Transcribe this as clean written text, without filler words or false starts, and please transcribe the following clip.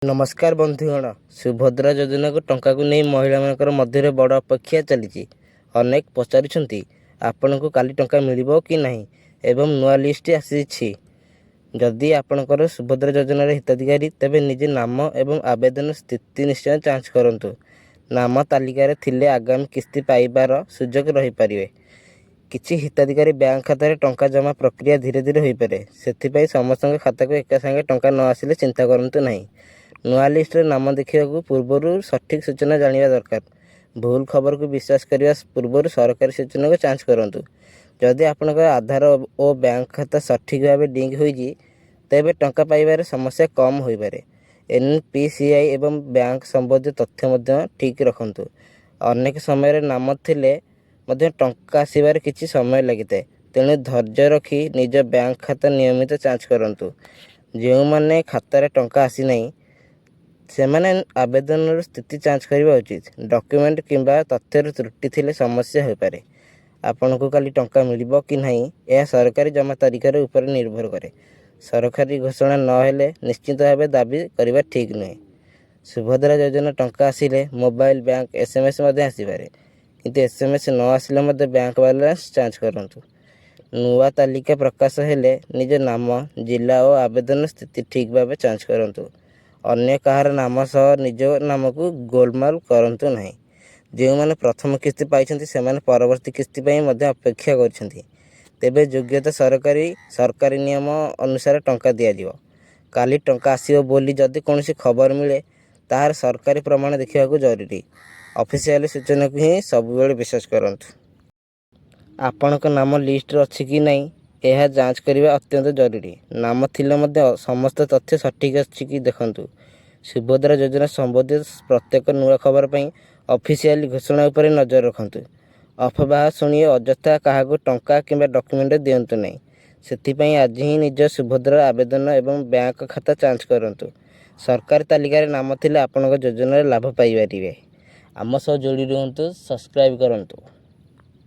नमस्कार बंधुगण। सुभद्रा योजना को टंका को नहीं महिला मानकर मध्य बड़ अपेक्षा चली। अनेक पचारुंट आपण को काली टंका मिलिबो कि नहीं एवं नुआ लिस्ट आसी। जदि आपणकर सुभद्रा योजनार हिताधिकारी तेबे निजे नाम एवं आवेदन स्थिति निश्चय जांच करंतु। नाम तालिकार थिले आगामी किस्ती पाइबार सुजोग रही पारिबे। किछि हिताधिकारी बैंक खाता रे टंका जमा प्रक्रिया धीरे धीरे होई पारे। सेथिपई समस्त खाता को एका संगे टंका न आसिले चिंता करंतु नहीं। नुआ लिस्ट नाम देखा पूर्व सठिक सूचना जानिबा दरकार। भूल खबर को विश्वास करने पूर्व सरकारी सूचना को जांच करंतु। जदि आपनकर आधार और बैंक खाता सठिक भाव लिंक होइछि तेबे टंका पाइबार समस्या कम होई पारे। एनपीसीआई एवं बैंक संबंधी तथ्य मध्य ठीक रखंतु। अनेक समय नाम थिले मध्य टंका आसिबार किछि समय लगिଥାଏ। तेणु धैर्य रखी निज बैंक खाता नियमित जांच करंतु। जो माने खातार टंका आसी नहीं सेमाने आवेदन स्थिति जांच करने उचित। डॉक्यूमेंट किंबा तथ्यर त्रुटि थिले समस्या हो पारे। आपन को काली टंका मिलिबो कि नहीं यह सरकारी जमा तारिखर ऊपर निर्भर करे। सरकारी घोषणा न हेले निश्चित भाव दाबी करबा ठीक नुहे। सुभद्रा योजना टंका आसिले मोबाइल बैंक एसएमएस मध्ये आसीपारे, किंतु एसएमएस न आसिले मध्ये बैंक बैलेंस जांच करंतु। नुआ तालिका प्रकाश हेले निज नाम जिला और आवेदन स्थिति ठीक भाव जांच करंतु। अन्य कहार नाम सह निज नाम को गोलमाल करंतु नहीं। जो माने प्रथम किस्ती पाइछन्ति सेमाने परवर्ती किस्ती पई मध्ये अपेक्षा करछन्ति तेबे योग्यता सरकारी नियम अनुसार टंका दिया दियो। काली टंका आसीबो बोली जदि कोनोसी खबर मिले ताहार सरकारी प्रमाण देखिबाकू जरूरी। ऑफिशियल सूचना को ही सब बेले विश्वास करंतु। आपनक नाम लिस्ट अछि कि नहीं यह जांच करने अत्यंत जरूरी। नाम थिले मध्य समस्त तथ्य सठिक अछि कि देखंतु। सुभद्रा योजना संबंधित प्रत्येक नुआ खबर पर ऑफिशियल घोषणा उपर नजर रखंतु। अफवाह शुणी अजथा क्या टंका किंबा डॉक्यूमेंट दिंतु नहीं। सेथिपई आज ही निज सुभद्रा आवेदन एवं बैंक खाता जांच करंतु। सरकारी तालिकार नाम थिले आपनक योजनार लाभ पाई पारिबे। आम सह जोड़ी रुहंतु, सब्सक्राइब करंतु।